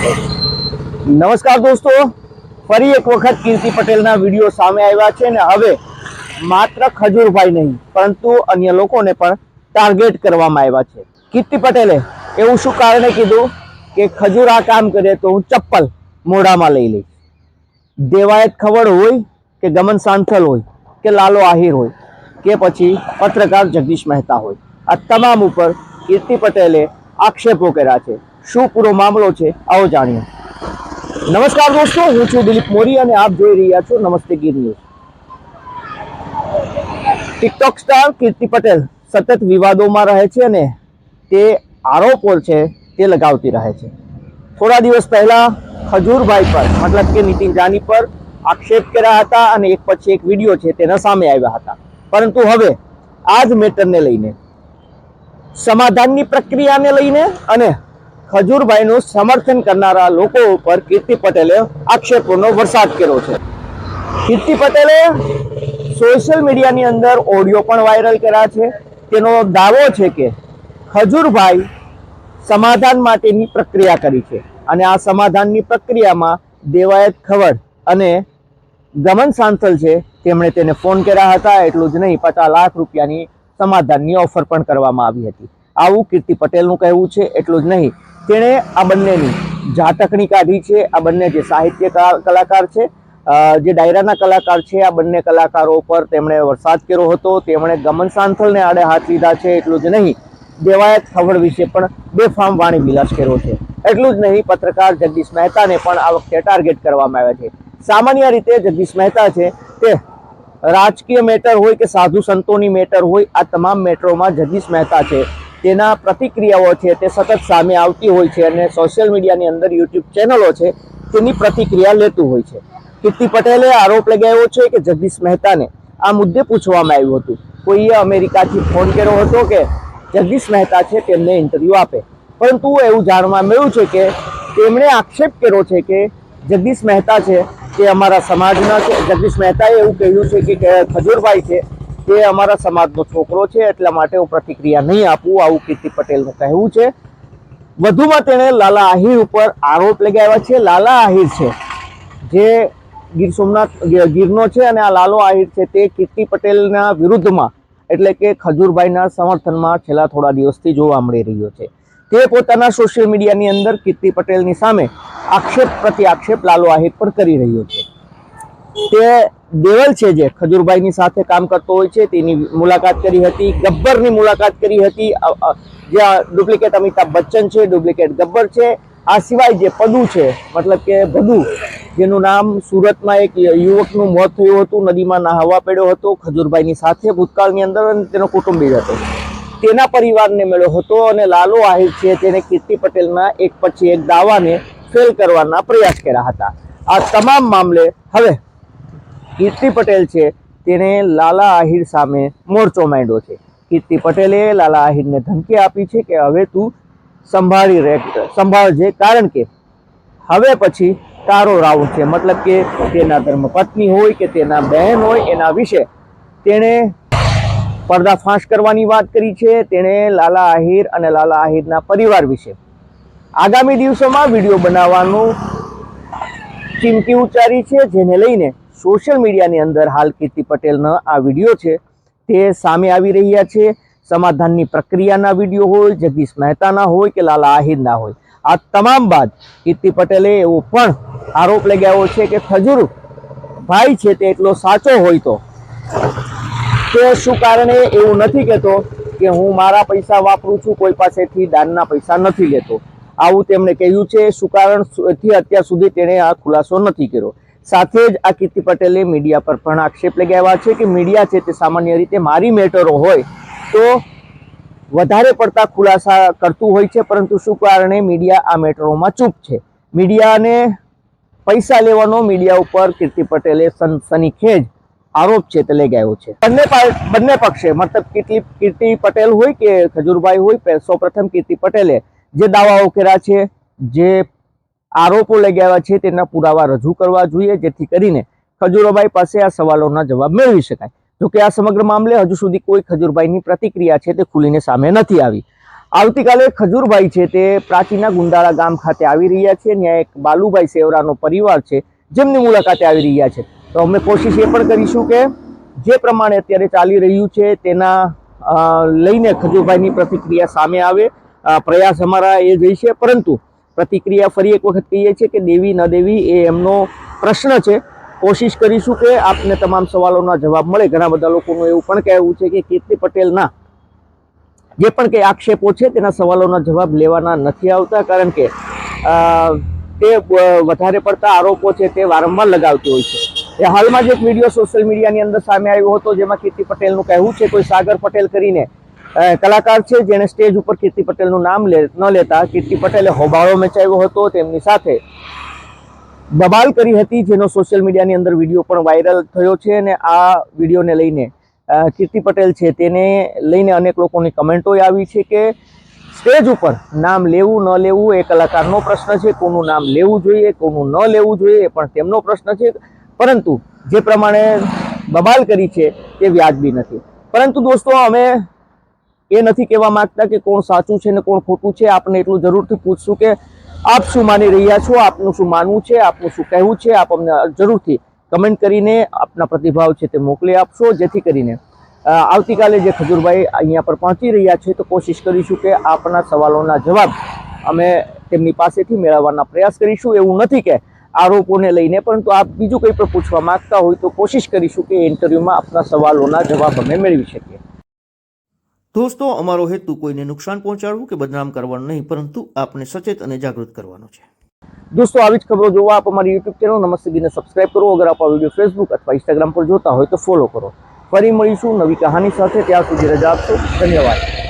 નમસ્કાર દોસ્તો, ફરી એક વખત કીર્તિ પટેલના વિડીયો સામે આવ્યા છે ને હવે માત્ર ખજૂરભાઈ નહીં પરંતુ અન્ય લોકોને પણ ટાર્ગેટ કરવામાં આવ્યા છે। કીર્તિ પટેલે એવું શું કારણે કીધું કે ખજૂર આ કામ કરે તો હું ચપ્પલ મોઢામાં લઈ લઈશ। દેવાયત ખવડ હોય કે ગમન સાંથલ હોય કે લાલો આહિર હોય કે પછી પત્રકાર જગદીશ મહેતા હોય, આ તમામ ઉપર કીર્તિ પટેલે આક્ષેપો કર્યા છે। શું પૂરો મામલો છે આવો જાણીએ। નમસ્કાર દોસ્તો, હું છું દિલીપ મોરી અને આપ જોઈ રહ્યા છો નમસ્તે ગીર ન્યૂઝ। ટિકટોક સ્ટાર કીર્તિ પટેલ સતત વિવાદોમાં રહે છે અને તે આરોપો છે તે લગાવતી રહે છે। થોડા દિવસ પહેલા ખજૂરભાઈ પર મતલબ કે નીતિન જાની પર આક્ષેપ કર્યા હતા અને એક પછી એક વિડીયો છે તેના સામે આવ્યા હતા, પરંતુ હવે આ જ મેટરને લઈને, સમાધાનની પ્રક્રિયાને લઈને અને ખજૂરભાઈનું સમર્થન કરનારા લોકો ઉપર કીર્તિ પટેલે આક્ષેપોનો વરસાદ કર્યો છે। કીર્તિ પટેલે સોશિયલ મીડિયાની અંદર ઓડિયો પણ વાયરલ કર્યા છે। તેનો દાવો છે કે ખજૂરભાઈ સમાધાન માટેની પ્રક્રિયા કરી છે અને આ સમાધાનની પ્રક્રિયામાં દેવાયત ખવડ અને ગમન સાંથલ છે તેમણે તેને ફોન કર્યા હતા। એટલું જ નહીં, 50 લાખ રૂપિયાની સમાધાનની ઓફર પણ કરવામાં આવી હતી, આવું કીર્તિ પટેલનું કહેવું છે। એટલું જ નહીં, તેણે આ બંનેની ઝાટકણી કાઢી છે। આ બંને જે સાહિત્ય કલાકાર છે, જે ડાયરાના કલાકાર છે, આ બંને કલાકારો પર તેમણે વરસાદ કર્યો હતો। તેમણે ગમન સાંથલને આડે હાથ લીધા છે। એટલું જ નહીં, દેવાયત ખવડ વિશે પણ બેફામ વાણી વિલાસ કર્યો છે। એટલું જ નહીં, પત્રકાર જગદીશ મહેતાને પણ આ વખતે ટાર્ગેટ કરવામાં આવ્યા છે। સામાન્ય રીતે જગદીશ મહેતા છે તે રાજકીય મેટર હોય કે સાધુ સંતોની મેટર હોય, આ તમામ મેટરોમાં જગદીશ મહેતા છે તેના પ્રતિક્રિયાઓ છે તે સતત સામે આવતી હોય છે અને સોશિયલ મીડિયાની અંદર યુટ્યુબ ચેનલો છે તેની પ્રતિક્રિયા લેતું હોય છે। કીર્તિ પટેલે આરોપ લગાવ્યો છે કે જગદીશ મહેતાને આ મુદ્દે પૂછવામાં આવ્યું હતું, કોઈએ અમેરિકાથી ફોન કર્યો હતો કે જગદીશ મહેતા છે તેમને ઇન્ટરવ્યૂ આપે, પરંતુ એવું જાણવા મળ્યું છે કે તેમણે આક્ષેપ કર્યો છે કે જગદીશ મહેતા છે તે અમારા સમાજના છે। જગદીશ મહેતાએ એવું કહ્યું છે કે ખજૂરભાઈ છે તે અમારા સમાજનો છોકરો છે, એટલા માટે હું પ્રતિક્રિયા નહીં આપું, આવું કીર્તિ પટેલનું કહેવું છે। વધુમાં તેણે લાલા આહિર ઉપર આરોપ લગાવ્યા છે। લાલા આહિર છે જે ગીર સોમનાથ ગીરનો છે અને આ લાલો આહિર છે તે કીર્તિ પટેલના વિરુદ્ધમાં એટલે કે ખજૂરભાઈના સમર્થનમાં છેલ્લા થોડા દિવસથી જોવા મળી રહ્યો છે। તે પોતાના સોશિયલ મીડિયાની અંદર કીર્તિ પટેલની સામે આક્ષેપ પ્રતિ આક્ષેપ લાલો આહિર પર કરી રહ્યો છે। તે દેવલ છે જે ખજૂરભાઈની સાથે કામ કરતો હોય છે, તેની મુલાકાત કરી હતી, ગબ્બરની મુલાકાત કરી હતી, જ્યાં ડુપ્લિકેટ અમિતાભ બચ્ચન છે, ડુપ્લિકેટ ગબ્બર છે। આ સિવાય જે પદુ છે મતલબ કે ભદુ, જેનું નામ સુરતમાં એક યુવકનું મોત થયું હતું, નદીમાં નહાવા પડ્યો હતો ખજૂરભાઈની સાથે ભૂતકાળની અંદર અને તેનો કુટુંબી હતો, તેના પરિવારને મળ્યો હતો અને લાલો આહિર છે તેને કીર્તિ પટેલના એક પછી એક દાવાને ફેલ કરવાના પ્રયાસ કર્યા હતા। આ તમામ મામલે હવે કીર્તિ પટેલ છે તેને લાલા આહિર સામે મોરચો માંડ્યો છે। કીર્તિ પટેલે લાલા આહિરને ધમકી આપી છે કે હવે તું સંભાળજે, કારણ કે હવે પછી તારો રાઉન્ડ છે। મતલબ કે તેના ધર્મપત્ની હોય કે તેના બહેન હોય, એના વિશે તેણે પર્દાફાશ કરવાની વાત કરી છે। તેણે લાલા આહિર અને લાલા આહિરના પરિવાર વિશે આગામી દિવસોમાં વિડીયો બનાવવાનું ચીમકી ઉચ્ચારી છે, જેને લઈને સોશિયલ મીડિયાની અંદર હાલ કીર્તિ પટેલના આ વિડીયો છે તે સામે આવી રહ્યા છે। સમાધાનની પ્રક્રિયાના વિડીયો હોય, જગદીશ મહેતાના હોય કે લાલા આહિરના હોય, આ તમામ બાદ કીર્તિ પટેલે એવો પણ આરોપ લગાવ્યો છે કે ખજૂર ભાઈ છે તે એટલો સાચો હોય તો તે શું કારણે એવું નથી કહેતો કે હું મારા પૈસા વાપરું છું, કોઈ પાસેથી દાનના પૈસા નથી લેતો, આવું તેમણે કહ્યું છે। શું કારણથી અત્યાર સુધી તેણે આ ખુલાસો નથી કર્યો। સાથે જ આ કીર્તિ પટેલે મીડિયા પર પણ આક્ષેપ લગાવ્યા છે કે મીડિયા છે તે સામાન્ય રીતે મારી મેટરો હોય તો વધારે પડતા ખુલાસા કરતું હોય છે, પરંતુ શું કારણે મીડિયા આ મેટરોમાં ચૂપ છે। મીડિયાને પૈસા લેવાનો મીડિયા ઉપર કીર્તિ પટેલે સનસનીખેજ આરોપ છે તે લગાવ્યો છે। બંને પક્ષે મતલબ કીર્તિ પટેલ હોય કે ખજૂરભાઈ હોય, સૌપ્રથમ કીર્તિ પટેલે જે દાવાઓ કર્યા છે, જે આરોપો લગાવ્યા છે તેના પુરાવા રજૂ કરવા જોઈએ, જેથી કરીને ખજૂરભાઈ પાસે આ સવાલોના જવાબ મેળવી શકાય। જોકે આ સમગ્ર મામલે હજુ સુધી કોઈ ખજૂરભાઈની પ્રતિક્રિયા છે તે ખુલીને સામે નથી આવી। આવતીકાલે ખજૂરભાઈ છે તે પ્રાચીના ગુંદાળા ગામ ખાતે આવી રહ્યા છે. ત્યાં એક બાલુભાઈ સેવરાનો પરિવાર છે જેમની મુલાકાતે આવી રહ્યા છે. તો અમે કોશિશ એ પણ કરીશું કે જે પ્રમાણે અત્યારે ચાલી રહ્યું છે તેના લઈને ખજૂરભાઈની પ્રતિક્રિયા સામે આવે. પ્રયાસ અમારા એ જ છે, પરંતુ પ્રતિક્રિયા ફરી એક વખત કહીએ છીએ કે દેવી ન દેવી એ એમનો પ્રશ્ન છે. કોશિશ કરીશું કે આપને તમામ સવાલોના જવાબ મળે. ઘણા બધા લોકોનું એવું પણ કહેવું છે કે કીર્તિ પટેલના જે પણ કંઈ આક્ષેપો છે તેના સવાલોના જવાબ લેવાના નથી આવતા, કારણ કે તે વધારે પડતા આરોપો છે તે વારંવાર લગાવતી હોય છે. એ હાલમાં જ એક વિડીયો સોશિયલ મીડિયાની અંદર સામે આવ્યો હતો જેમાં કીર્તિ પટેલનું કહેવું છે, કોઈ સાગર પટેલ કરીને કલાકાર છે જેણે સ્ટેજ ઉપર કીર્તિ પટેલનું નામ ન લેતા કીર્તિ પટેલે હોબાળો મચાવ્યો હતો, તેમની સાથે બબાલ કરી હતી, જેનો સોશિયલ મીડિયાની અંદર વિડીયો પણ વાયરલ થયો છે. અને આ વિડીયોને લઈને કીર્તિ પટેલ છે તેને લઈને અનેક લોકોની કમેન્ટો આવી છે કે સ્ટેજ ઉપર નામ લેવું ન લેવું એ કલાકારનો પ્રશ્ન છે, કોનું નામ લેવું જોઈએ કોનું ન લેવું જોઈએ એ પણ તેમનો પ્રશ્ન છે, પરંતુ જે પ્રમાણે બબાલ કરી છે તે વ્યાજબી નથી. પરંતુ દોસ્તો, અમે એ નથી કહેવા માંગતા કે કોણ સાચું છે ને કોણ ખોટું છે. આપણે એટલું જરૂરથી પૂછશું કે આપ શું માની રહ્યા છો, આપનું શું માનવું છે, આપનું શું કહેવું છે. આપ અમને જરૂરથી કમેન્ટ કરીને આપના પ્રતિભાવ છે તે મોકલી આપશો, જેથી કરીને આવતીકાલે જે ખજૂરભાઈ અહીંયા પર પહોંચી રહ્યા છે તો કોશિશ કરીશું કે આપના સવાલોના જવાબ અમે તેમની પાસેથી મેળવવાના પ્રયાસ કરીશું. એવું નથી કે આરોપોને લઈને, પરંતુ આપ બીજું કંઈ પણ પૂછવા માંગતા હોય તો કોશિશ કરીશું કે ઇન્ટરવ્યૂમાં આપના સવાલોના જવાબ અમે મેળવી શકીએ. દોસ્તો, અમારો હેતુ કોઈને નુકસાન પહોંચાડવું કે બદનામ કરવાનું નહીં, પરંતુ આપને સચેત અને જાગૃત કરવાનો છે. દોસ્તો, આવી જ ખબરો જોવા આપ અમારી યુટ્યુબ ચેનલ નમસ્તે ગીને સબસ્ક્રાઇબ કરો. અગર આપ આ વિડીયો ફેસબુક અથવા ઇન્સ્ટાગ્રામ પર જોતા હોય તો ફોલો કરો. ફરી મળીશું નવી કહાની સાથે. ત્યાં સુધી રજા આપશો. ધન્યવાદ.